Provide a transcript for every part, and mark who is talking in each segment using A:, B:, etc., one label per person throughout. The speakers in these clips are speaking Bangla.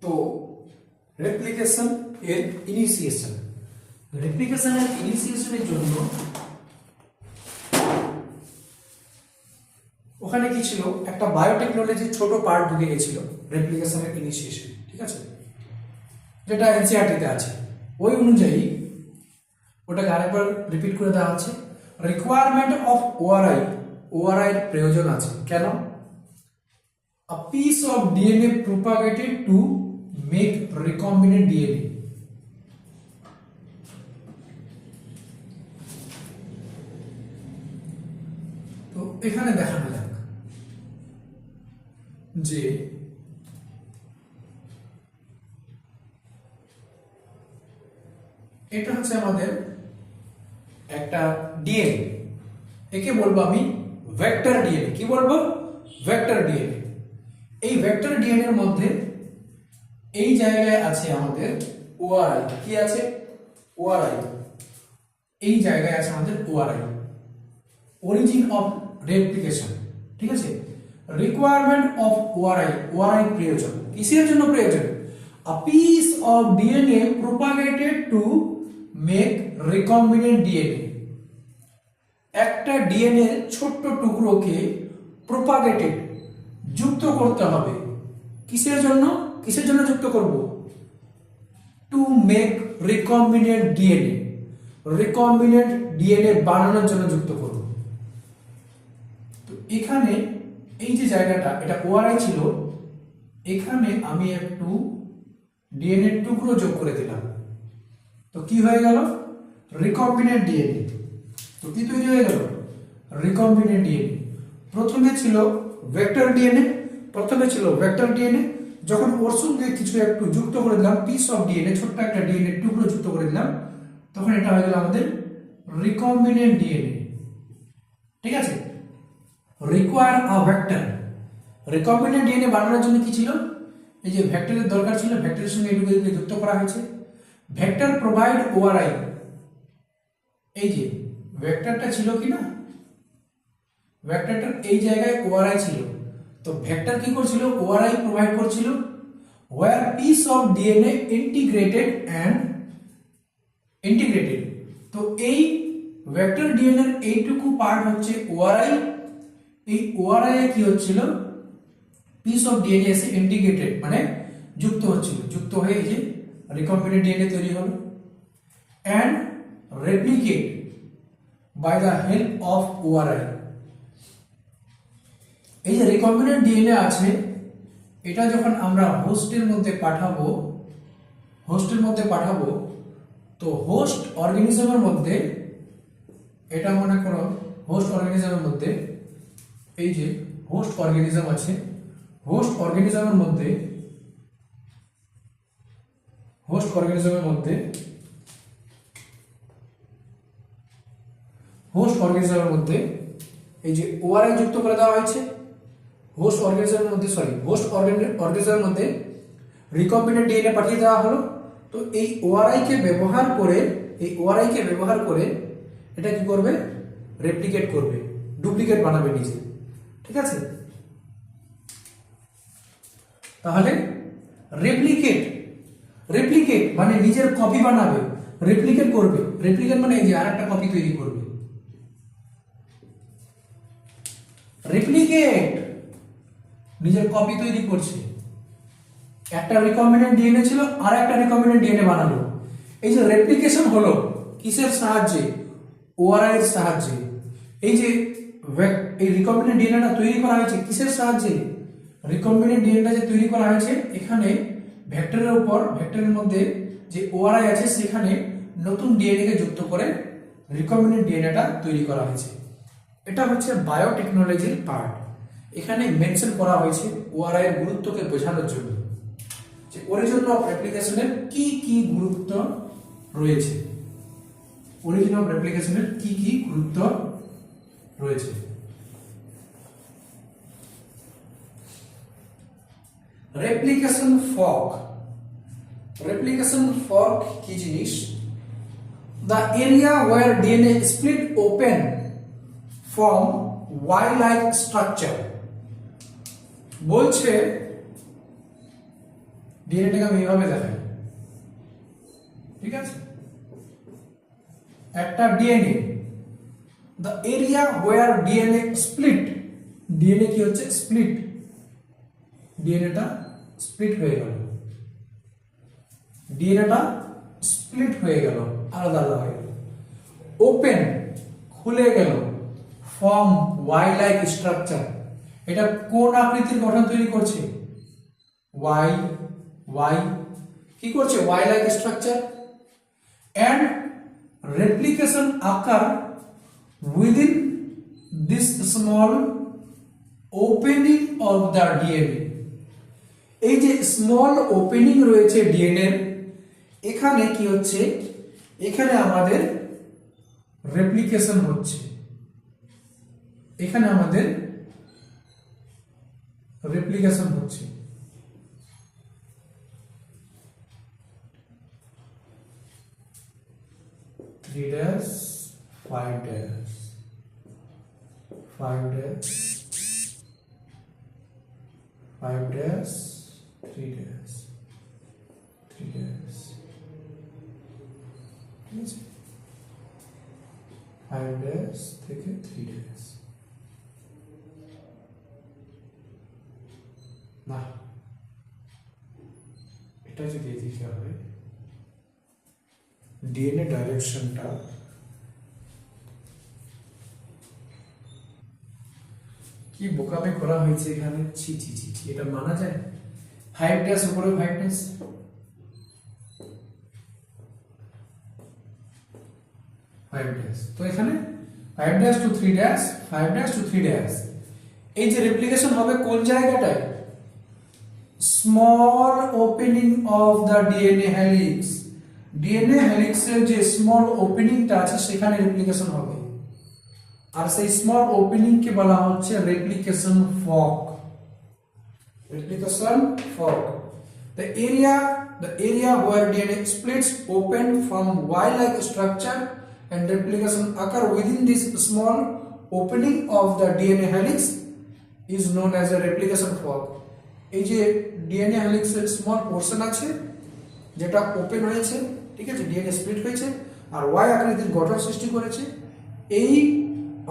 A: তো রেপ্লিকেশন এর ইনিশিয়েশনের জন্য ওখানে কি ছিল, একটা বায়োটেকনোলজির ছোট পার্ট ঢুকে গেছিল রেপ্লিকেশনের ইনিশিয়েশন, ঠিক আছে, যেটা এনসিইআরটি-তে আছে। ওই অনুযায়ী ওটাকে আরেকবার রিপিট করে দেওয়া হচ্ছে। রিকোয়ারমেন্ট অফ ওআরআই এর প্রয়োজন আছে। কেন? A piece of DNA propagated to make recombinant DNA. তো এখানে দেখানো যাক যে এটা হচ্ছে আমাদের একটা ডিএনএ, একে বলবো আমি ভেক্টর ডিএনএ। কি বলবো? Vector DNA. এই ভেক্টর ডিএনএ এর মধ্যে এই জায়গায় আছে আমাদের ওআরআই। কি আছে? ওআরআই। এই জায়গায় আছে আমাদের ওআরআই, অরিজিন অফ রেপ্লিকেশন, ঠিক আছে। রিকোয়ারমেন্ট অফ ওআরআই প্রয়োজন। কিসের জন্য প্রয়োজন? A piece of DNA propagated to make recombinant DNA. একটা ডিএনএ ছোট্ট টুকরোকে প্রোপাগেটেড, যুক্ত করতে হবে। কিসের জন্য যুক্ত করব? To make recombinant DNA. Recombinant DNA বানানোর জন্য যুক্ত করব। তো এখানে এই যে জায়গাটা, এটা ওআরআই ছিল, এখানে আমি একটু ডিএনএ টুকরো যোগ করে দিলাম। তো কি হয়ে গেল? Recombinant DNA. তো কি তৈরি হয়ে গেল? Recombinant DNA. প্রথমে ছিল ভেক্টর ডিএনএ, যখন ওর সঙ্গে কিছু একটু যুক্ত করে দিলাম, পিস অফ ডিএনএ, ছোট্ট একটা ডিএনএ টুকরো যুক্ত করে দিলাম, তখন এটা হয়ে গেল আমাদের রিকম্বিনেন্ট ডিএনএ, ঠিক আছে। রিকোয়ার আ ভেক্টর। রিকম্বিনেন্ট ডিএনএ বানানোর জন্য কি ছিল? এই যে ভেক্টরের দরকার ছিল, ভেক্টরের সঙ্গে এটুকু যুক্ত করা হয়েছে। Vector provide ORI. এই যে ভেক্টরটা ছিল কি না, ভেক্টরটার এই জায়গায় ওআরআই ছিল। তো ভেক্টর কি করছিল? ওআরআই প্রোভাইড করছিল। where piece of DNA integrated। তো এই ভেক্টর ডিএনএ এর এইটুকু পার্ট হচ্ছে ওআরআই। এই ওআরআই এ কি হচ্ছিল? পিস অফ ডিএনএ এসে ইন্টিগ্রেটেড, মানে যুক্ত হচ্ছিল, যুক্ত হয়ে এই যে রিকম্বিনেন্ট ডিএনএ তৈরি হলো। and replicate by the help of ORI। এই যে রিকম্বিনেন্ট ডিএনএ আছে, এটা যখন আমরা হোস্টের মধ্যে পাঠাবো, তো হোস্ট অর্গানিজমের মধ্যে, এটা মনে করো হোস্ট অর্গানিজমের মধ্যে, এই যে হোস্ট অর্গানিজম আছে, হোস্ট অর্গানিজমের মধ্যে এই যে ওআরআই যুক্ত করে দেওয়া হয়েছে। হোস্ট অর্গানিজমের মধ্যে রিকম্বিনেন্ট ডিএনএ পাঠিয়ে দেওয়া হলো। তো এই ওআরআই কে ব্যবহার করে এটা কি করবে? রেপ্লিকেট করবে, ডুপ্লিকেট বানাবে নিজে, ঠিক আছে। তাহলে রেপ্লিকেট মানে নিজের কপি বানাবে, রেপ্লিকেট করবে। রেপ্লিকেট মানে এই যে আরেকটা কপি তৈরি করবে। রেপ্লিকেট নিজের কপি তৈরি করছে। একটা রিকম্বিনেন্ট ডিএনএ ছিল, আর একটা রিকম্বিনেন্ট ডিএনএ বানালো। এই যে রেপ্লিকেশন হলো কিসের সাহায্যে? ওআরআই এর সাহায্যে। এই যে এই রিকম্বিনেন্ট ডিএনএটা তৈরি করা হয়েছে কিসের সাহায্যে? রিকম্বিনেন্ট ডিএনএটা যে তৈরি করা হয়েছে, এখানে ভেক্টরের মধ্যে যে ওআরআই আছে, সেখানে নতুন ডিএনএ কে যুক্ত করে রিকম্বিনেন্ট ডিএনএটা তৈরি করা হয়েছে। এটা হচ্ছে বায়োটেকনোলজির পার্ট। এখানে মেনশন করা হয়েছে ওআরআই এর গুরুত্বকে বোঝানোর জন্য, যে অরিজিন অফ রেপ্লিকেশনের কি গুরুত্ব রয়েছে। রেপ্লিকেশন ফর্ক কি জিনিস? The area where DNA split open from Y like structure. বলছে ডিএনএটাকে আমি এইভাবে দেখাই, ঠিক আছে? একটা DNA, the area where DNA split, DNA কি হচ্ছে স্প্লিট, ডিএনএটা স্প্লিট হয়ে গেল, ডিএনএটা স্প্লিট হয়ে গেল, আলাদা আলাদা হয়ে গেল। ওপেন, খুলে গেল, ফর্ম ওয়াই লাইক স্ট্রাকচার, এটা কোন আকৃতির গঠন তৈরি করছে? ওয়াই, ওয়াই কি করছে? Y like structure. And replication occur within this small opening of the DNA, এই যে স্মল ওপেনিং রয়েছে ডিএনএ, এখানে কি হচ্ছে? এখানে আমাদের রেপ্লিকেশন হচ্ছে, এখানে আমাদের রেপ্লিকেশন হচ্ছে। Three dash, five dash, five dash, five dash, three dash, three dash, ঠিক আছে? ফাইভ ড্যাশ থেকে থ্রি ড্যাশ, না এটা যদি এদিকে হয়, ডিএনএ ডাইরেকশনটা কি বোকামে করা হয়েছে এখানে, ছি ছি ছি ছি, এটা মানা যায়? ফাইভ ড্যাশ উপরে, ফাইভ ড্যাশ, ফাইভ ড্যাশ, তো এখানে five dash two three dash, five dash two three dash, এই যে রেপ্লিকেশন হবে কোন জায়গাটায়? Small opening of the DNA helix, DNA হেলিক্সের যে স্মল ওপেনিংটা আছে সেখানে রেপ্লিকেশন হবে, আর সেই স্মল ওপেনিং কে বলা হচ্ছে replication fork, replication fork. The area where DNA splits open from Y-like structure and replication occur within this small opening of the DNA helix is known as a replication fork. এই যে ডিএনএ হেলিক্সের স্মল পোরশন আছে যেটা ওপেন হয়েছে, ঠিক আছে, ডিএনএ স্প্লিট হয়েছে আর ওয়াই আকৃতির গঠন সৃষ্টি করেছে, এই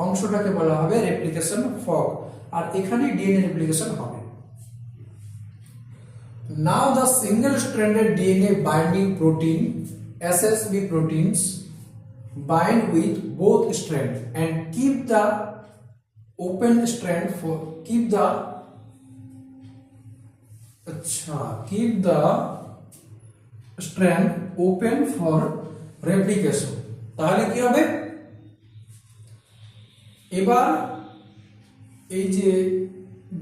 A: অংশটাকে বলা হবে রেপ্লিকেশন ফর্ক, আর এখানে ডিএনএ রেপ্লিকেশন হবে। Now the single-stranded DNA binding protein SSB proteins bind with both strands and keep the open strand for keep the strand open for replication. তাহলে কি হবে? এবার এই যে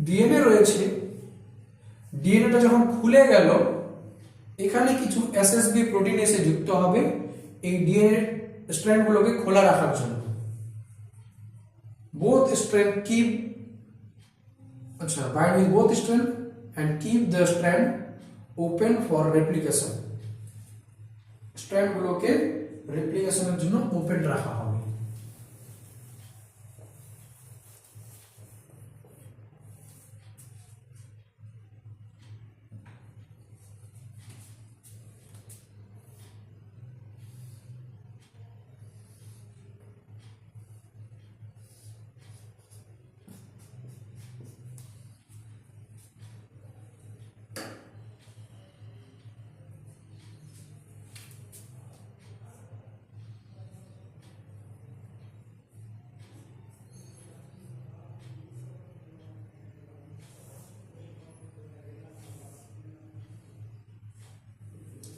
A: ডিএনএ রয়েছে, ডিএনএটা যখন খুলে গেল, এখানে কিছু এসএসবি প্রোটিন এসে যুক্ত হবে এই ডিএনএ স্ট্র্যান্ডগুলোকে খোলা রাখার জন্য। both strand keep bind with both strand and keep the strand open for replication, স্ট্র্যান্ডগুলোকে রেপ্লিকেশনের জন্য ওপেন রাখা হবে।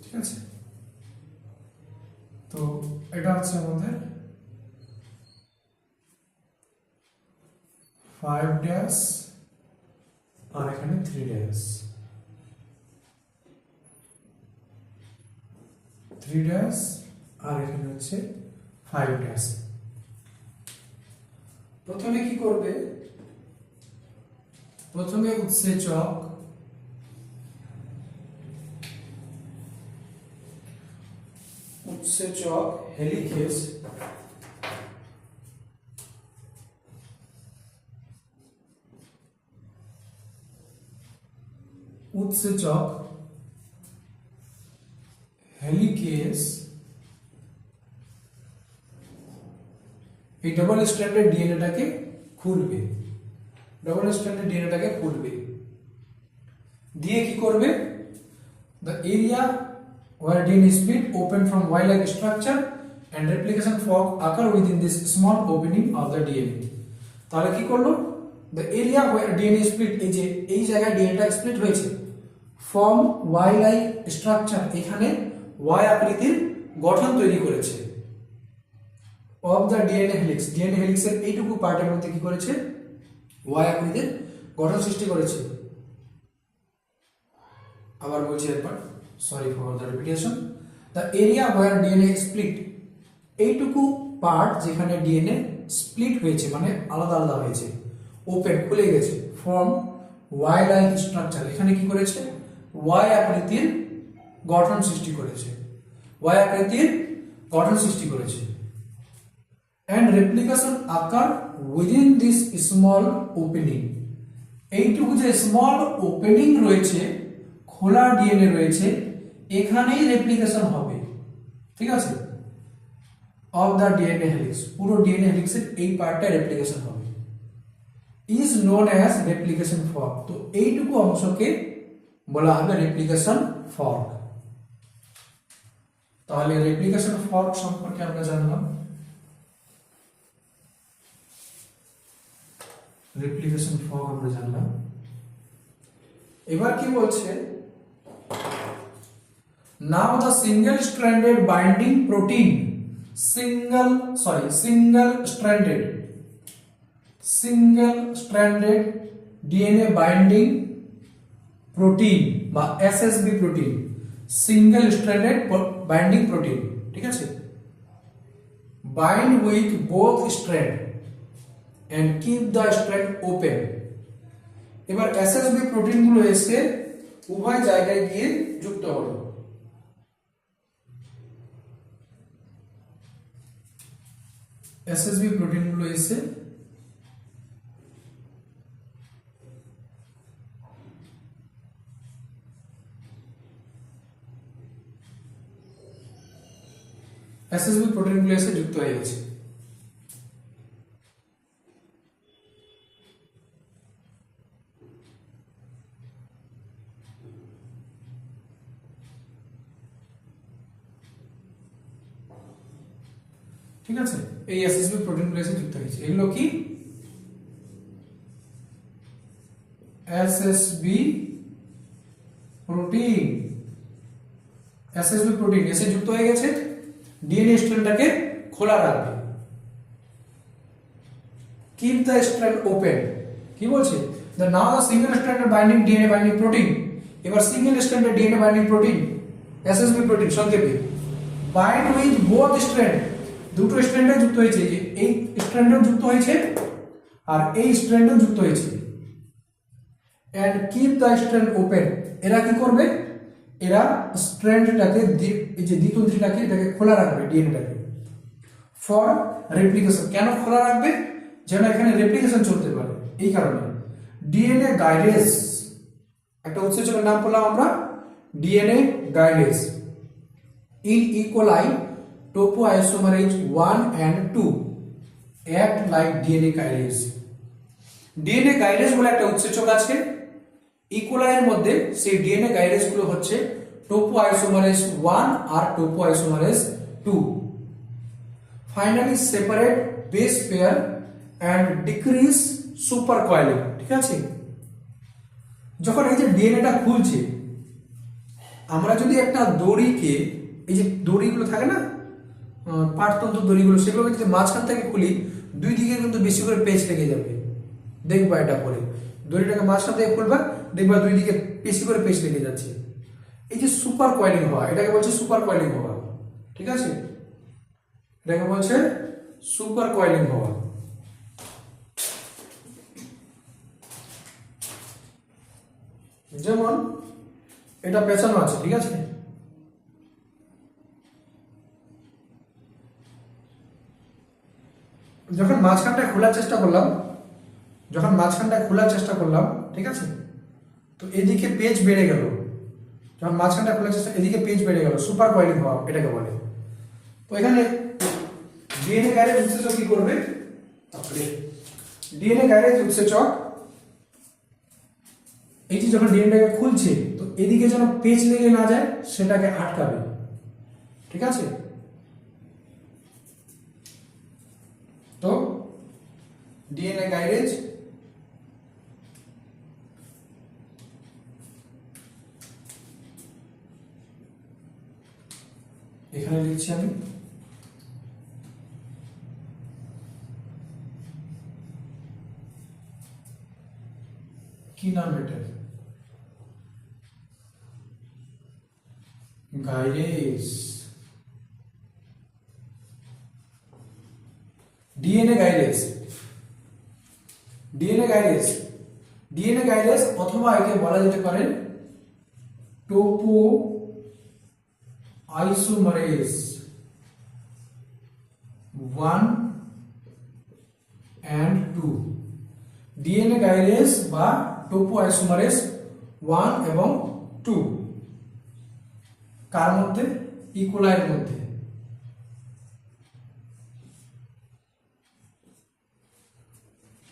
A: ঠিক আছে, তো এটা হচ্ছে আমাদের 5 ড্যাশ আর এখানে 3 ড্যাশ, 3 ড্যাশ আর এখানে হচ্ছে 5 ড্যাশ। প্রথমে কি করবে? প্রথমে উৎসেচক হেলিকেজ উৎসেচক কেস এই ডবল স্ট্র্যান্ডেড ডিএনএটাকে খুলবে, ডবল স্ট্র্যান্ডেড ডিএনএটাকে খুলবে, দিয়ে কি করবে, the area where DNA is split open from Y-like structure and replication fork occur within this small opening of the DNA. তাহলে কি করলো, the area where DNA is split, এই যে এই জায়গায় ডিএনএটা স্প্লিট হয়েছে, from Y-like structure, এখানে Y আকৃতির গঠন তৈরি করেছে, of the DNA helix, DNA হেলিক্সের এইটুকু পার্টের মধ্যে কি করেছে, Y আকৃতির গঠন সৃষ্টি করেছে। আবার বলছি একবার, sorry for the repetition, the area where DNA split, এইটুকু পার্ট যেখানে ডিএনএ স্প্লিট হয়েছে মানে আলাদা আলাদা হয়েছে, ওপেন খুলে গেছে, ফ্রম ওয়াই লাইক স্ট্রাকচার, এখানে কি করেছে, ওয়াই আকৃতির গঠন সৃষ্টি করেছে, ওয়াই আকৃতির গঠন সৃষ্টি করেছে। and replication occur within this small opening, এইটুকু যে স্মল ওপেনিং রয়েছে, খোলা ডিএনএ রয়েছে, এখানেই রেপ্লিকেশন হবে, ঠিক আছে, অফ দ্য ডিএনএ হেলিক্স, পুরো ডিএনএ হেলিক্সের এই পার্টটা রেপ্লিকেশন হবে, is known as replication fork, তো এইটুকু অংশকে বলা হবে রেপ্লিকেশন ফর্ক। তাহলে রেপ্লিকেশন ফর্ক সম্পর্কে আমরা জানলাম, রেপ্লিকেশন ফর্ক আমরা জানলাম। এবার কি বলছে, now the single stranded binding protein, single stranded DNA binding protein বা SSB protein, single stranded binding protein, ঠিক আছে, bind with both strand and keep the strand open। এবার SSB প্রোটিন গুলো এসে উভয় জায়গায় গিয়ে যুক্ত হলো, SSB প্রোটিন গুলো এসে যুক্ত হয়ে গেছে। ঠিক আছে, এই এসএসবি প্রোটিনগুলো এসে যুক্ত হয়েছে, এগুলো কি এসএসবি প্রোটিন, এসএসবি প্রোটিন এসে যুক্ত হয়ে গেছে, ডিএনএ স্ট্র্যান্ডটাকে খোলা রাখবে, কিপ দ্য স্ট্র্যান্ড ওপেন, কি বলছে, the now the single stranded binding DNA binding protein, এবার single stranded DNA binding protein SSB protein সংক্ষেপে, বাইন্ড উইথ বোথ স্ট্র্যান্ড, দুটো স্ট্র্যান্ডে যুক্ত হয়েছে, যে এই স্ট্র্যান্ডেও যুক্ত হয়েছে আর এই স্ট্র্যান্ডেও যুক্ত হয়েছে, and keep the strand open, এরা কি করবে, এরা স্ট্র্যান্ডটাকে এই যে দ্বিতন্ত্রীটাকে এটাকে খোলা রাখবে, ডিএনএটাকে, ফর রেপ্লিকেশন, কেন খোলা রাখবে, যেন এখানে রেপ্লিকেশন চলতে পারে, এই কারণে ডিএনএ গাইডেজ, একটা উৎসেচকের নাম বললাম আমরা, ডিএনএ গাইডেজ in E coli topoisomerase 1 and 2 act like DNA kinase, DNA kinase বলে একটা উৎসেচক আছে ইকোলাইয়ের মধ্যে, সেই DNA kinase গুলো হচ্ছে topoisomerase 1 R topoisomerase 2, finally separate base pair and decrease supercoiling, ঠিক আছে, যখন এই যে ডিএনএটা খুলছে, আমরা যদি একটা দড়িকে, এই যে দড়িগুলো থাকে না পাটতন্ত্র দড়িগুলো, সেগুলোকে যদি মাঝখান থেকে খুলি, দুই দিকে কিন্তু বেশি করে পেঁচ লেগে যাবে, দেখবা এটা পরে, দড়িটাকে মাঝখান থেকে খুলবা, দেখবা দুই দিকে বেশি করে পেঁচ লেগে যাচ্ছে, এই যে সুপার কয়েলিং হওয়া, এটাকে বলছে সুপার কয়েলিং হওয়া, ঠিক আছে, এটাকে বলছে সুপার কয়েলিং হওয়া। যেমন এটা পেঁচানো আছে, ঠিক আছে, যখন মাঝখানটা খোলার চেষ্টা করলাম, ঠিক আছে, তো এদিকে পেজ বেড়ে গেল, যখন মাঝখানটা খোলা যাচ্ছে এদিকে পেজ বেড়ে গেল, সুপার কয়েলিং হওয়া এটাকে বলে। তো এখানে ডিএনএ গ্যারেজ উৎসেচক কি করবে, ডিএনএ গ্যারেজ উৎসেচক এইটি যখন ডিএনএটাকে খুলছে তো এদিকে যেন পেজ লেগে না যায় সেটাকে আটকাবে, ঠিক আছে। তো ডিএনএ গ্যারেজ এখানে লিখছি আমি, কি নাম এটা, gyrase, DNA gyrase, DNA gyrase, DNA gyrase অথবা একে বলা যেতে পারে Toppo isomerase 1 and 2, DNA gyrase বা টোপো আইসোমারেজ 1 এবং 2 কার মধ্যে, ইকোলাইয়ের মধ্যে।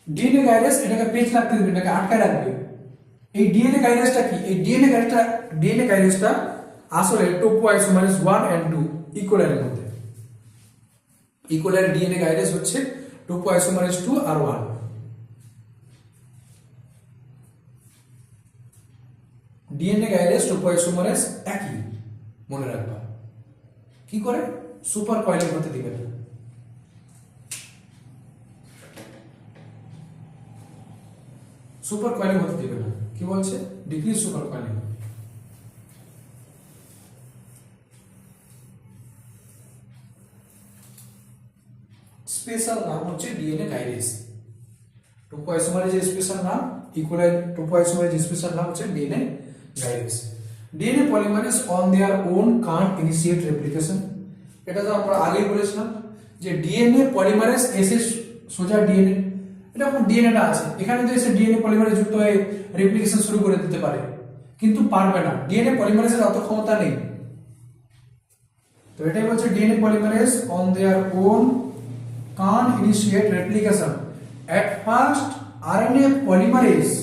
A: ডিএনএ গাইরেজ এটাকে পেজ লাগতে দেবে, এটাকে আটকায় রাখবে। এই ডিএনএ গাইরেজটা কি, এই ডিএনএ গাইরেজটা আসলে টোপো আইসোমারেজ 1 and 2 ইকোলাইয়ের মধ্যে। ইকোলাইয়ের ডিএনএ গাইরেজ হচ্ছে টোপো আইসোমারেজ 2 আর 1। ডিএনএ গাইরেজ টোপো আইসোমারেজ একই, মনে রাখবা। কি করে, সুপার কয়েলিং হতে দিবে না। সুপার কয়েলিং হতে দিবে না, কি বলছে, ডিক্রিজ সুপার কয়েলিং। স্পেশাল নাম হচ্ছে ডিএনএ গাইরেজ। টোপো আইসোমারেজের স্পেশাল নাম, ইকোলাই টোপো আইসোমারেজের স্পেশাল নাম হচ্ছে DNA gyrase. DNA polymerase on their own can't initiate replication. এটা তো আমরা আগেই বলেছিলাম যে ডিএনএ পলিমারেজ এসে সোজা ডিএনএ, এটা ডিএনএটা আছে এখানে তো এসে ডিএনএ পলিমারেজ যুক্ত হয়ে রেপ্লিকেশন শুরু করে দিতে পারে, কিন্তু পারবে না, ডিএনএ পলিমারেজের অত ক্ষমতা নেই। তো এটাই বলছে DNA polymerase on their on can't initiate replication. At first, RNA polymerase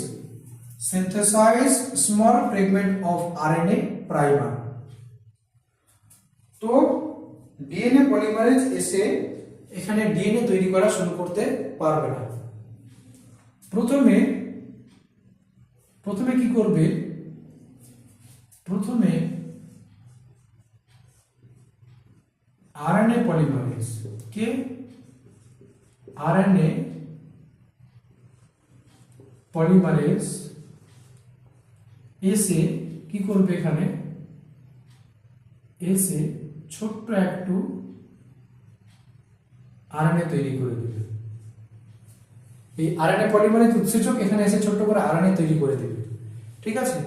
A: synthesize small fragment of RNA primer. তো ডিএনএ পলিমারেজ এসে এখানে ডিএনএ তৈরি করা শুরু করতে পারবে না। প্রথমে কি করবে, প্রথমে আরএনএ পলিমারেজ কে আরএনএ পলিমারেজ এসে কি করবে, এখানে এসে ছোট্ট একটু আরএনএ তৈরি করে দেবে। এই আরএনএ পলিমারেজ উৎসেচক এখানে এসে ছোট্ট করে আরএনএ তৈরি করে দেবে, ঠিক আছে।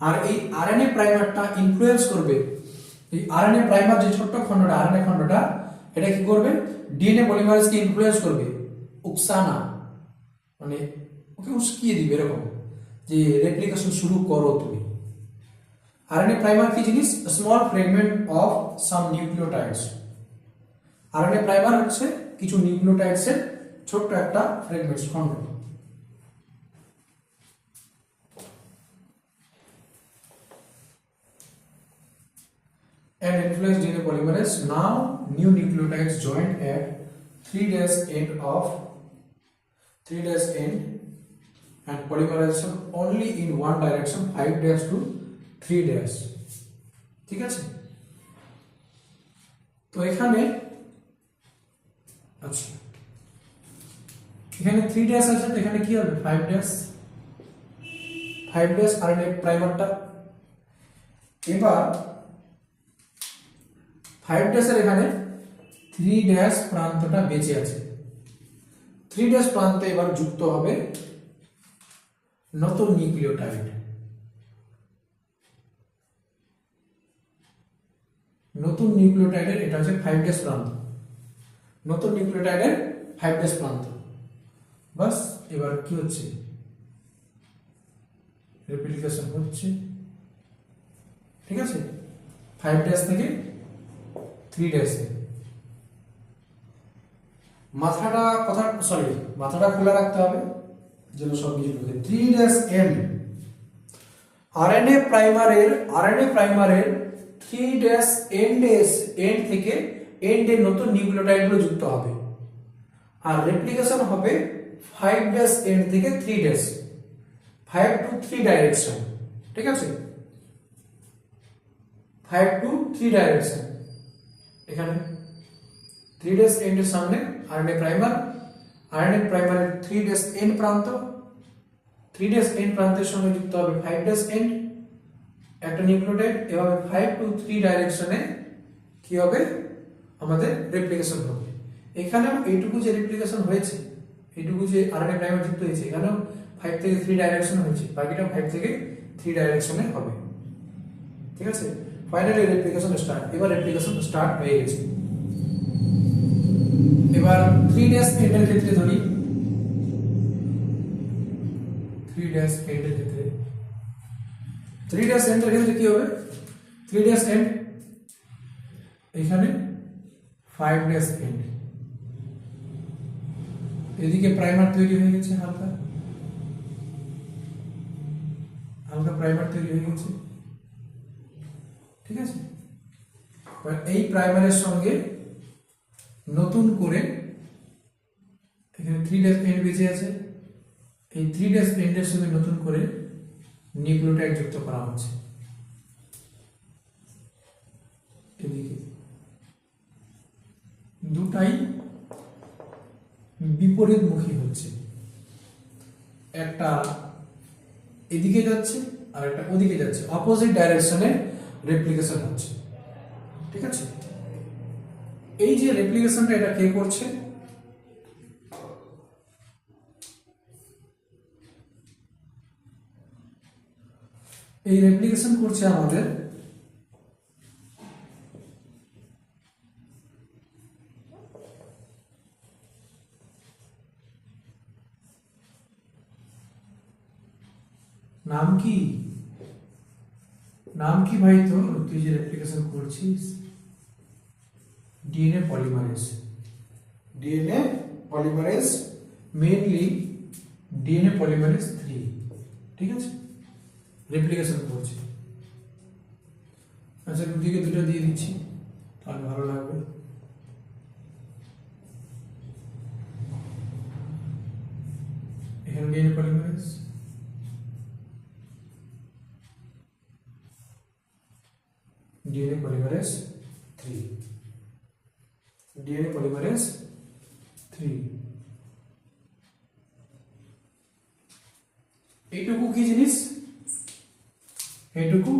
A: আর এই আরএনএ প্রাইমারটা ইনফ্লুয়েন্স করবে, এই আরএনএ প্রাইমার যে ছোট্ট খণ্ডটা আরএনএ খণ্ডটা এটা কি করবে, ডিএনএ পলিমারেজকে ইনফ্লুয়েন্স করবে, উকসানা মানে ওকে উস্কিয়ে দিবে এরকম যে রেপ্লিকেশন শুরু করো তুমি। আরএনএ প্রাইমার কি জিনিস, small fragment of some nucleotides. RNA primer হচ্ছে কিছু নিউক্লিওটাইডসের ছোট্ট একটা ফ্র্যাগমেন্টস খণ্ড। And influence DNA polymerase. Now new nucleotides joined at 3' end and polymerization only in one direction 5' to 3'। ঠিক আছে, তো এখানে আচ্ছা এখানে 3' আছে, তো এখানে কি হবে 5' আরএনএ প্রাইমারটা। এবার 5' এর এখানে 3' প্রান্তটা বেঁচে আছে, 3' প্রান্তে এবার যুক্ত হবে নতুন নিউক্লিওটাইড। নতুন নিউক্লিওটাইডের এটা হচ্ছে 5' প্রান্ত, নতুন নিউক্লিওটাইডের 5' প্রান্ত। বাস এবার কি হচ্ছে, রেপ্লিকেশন হচ্ছে, ঠিক আছে, 5' থেকে 3' মাথাটা খোলা রাখতে হবে যেন সব কিছু ঢুকে। 3' আরএনএ প্রাইমারের 3' এন্ড থেকে এন্ডে নতুন নিউক্লিওটাইডগুলো যুক্ত হবে, আর রেপ্লিকেশন হবে 5' এন্ড থেকে 3' 5 to 3 ডাইরেকশন, ঠিক আছে, 5 to 3 ডাইরেকশন। এখানে 3' এন্ডের সামনে আরএনএ প্রাইমারের 3' এন্ড প্রান্ত, 3' এন্ড প্রান্তের সঙ্গে যুক্ত হবে 5' এন্ড একটা নিউক্লিওটাইড। এভাবে 5 to 3 ডাইরেকশনে কি হবে, আমাদের রেপ্লিকেশন হবে। এখানেও এইটুকু যে রেপ্লিকেশন হয়েছে, এইটুকু যে আরএনএ প্রাইমার যুক্ত হয়েছে, এখানেও 5 থেকে 3 ডাইরেকশন হয়েছে, বাকিটা 5 থেকে 3 ডাইরেকশনে হবে, ঠিক আছে। Finally replication start. এবার রেপ্লিকেশন স্টার্ট হয়ে গেছে। এবার 3' এন্ডের ক্ষেত্রে ধরি, 3' এন্ডের ক্ষেত্রে 3' এন্ডের ক্ষেত্রে কি হবে, 3' এন্ড এখানে 5' এন্ড, এদিকে প্রাইমার তৈরি হয়ে গেছে, হালকা প্রাইমার তৈরি হয়ে গেছে, ঠিক আছে। এই প্রাইমারের সঙ্গে নতুন করে এখানে 3' এন্ড বেঁচে আছে, এই 3' এন্ডের সঙ্গে নতুন করে নিউক্লিওটাইড যুক্ত করা হচ্ছে এদিকে। দুটাই বিপরীতমুখী হচ্ছে, একটা এদিকে যাচ্ছে আর একটা ওদিকে যাচ্ছে, অপোজিট ডাইরেকশনে রেপ্লিকেশন হচ্ছে, ঠিক আছে। এই যে রেপ্লিকেশনটা এটা কে করছে, এই রেপ্লিকেশন করছে আমাদের নাম কি ভাই তোর, তুই যে রেপ্লিকেশন করছিস, DNA polymerase, mainly DNA polymerase 3, ঠিক আছে, রেপ্লিকেশন করছে। আচ্ছা দুদিকে দুটো দিয়ে দিচ্ছি তাহলে ভালো লাগবে। এখানে ডিএনএ পলিমারেজ, ডিএনএ পলিমারেজ 3, এইটুকু কি জিনিস, এইটুকু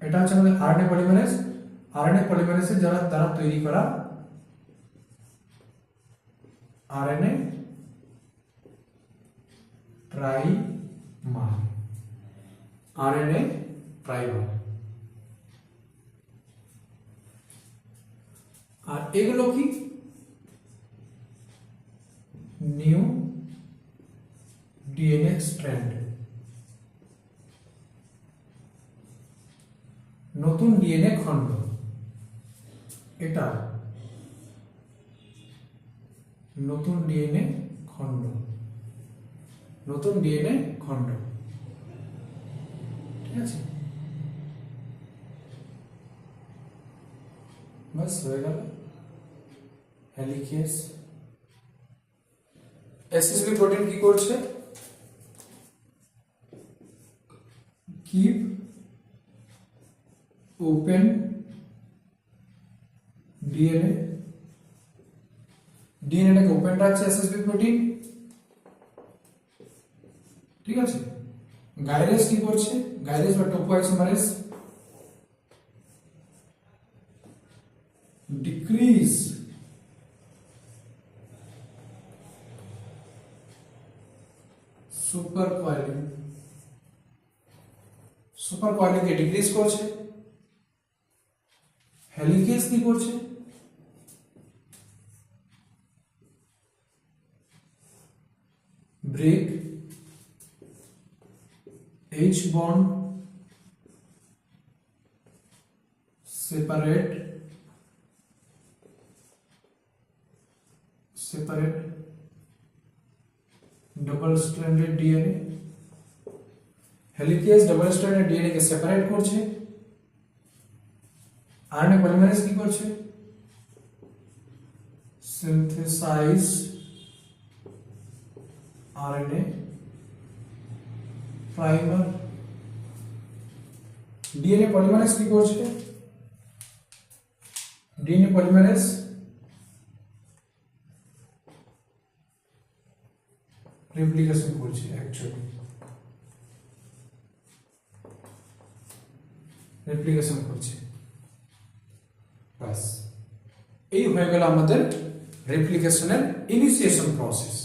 A: এটা হচ্ছে আমাদের আরএনএ পলিমারেজের দ্বারা তৈরি করা আরএনএ প্রাইমার, আর এগুলো কি, নিউ ডিএনএ স্ট্র্যান্ড, নতুন ডিএনএ খণ্ড, এটা নতুন ডিএনএ খণ্ড, ঠিক আছে, বাস হয়ে গেল। হেলিকেজ এসএসবি প্রোটিন কি করছে, কিপ ওপেন ডিএনএটাকে ওপেন রাখছে এসএসবি প্রোটিন, ঠিক আছে। গাইরেস কি করছে, গাইরেস বা টোপোআইসোমারেজ ডিক্রিজ সুপার কয়েলিং কে ডিক্রিজ করছে। হেলিকেজ কি করছে, break H bond separate double stranded DNA, helicase double stranded DNA কে সেপারেট করছে, আরএনএ পলিমারেজ কি করছে, synthesise RNA primer. DNA polymerase কি করছে, ডিএনএ পলিমারেজ রেপ্লিকেশন করছে, অ্যাকচুয়ালি রেপ্লিকেশন করছে। বাস এই হয়ে গেল আমাদের রেপ্লিকেশনের ইনিশিয়েশন প্রসেস।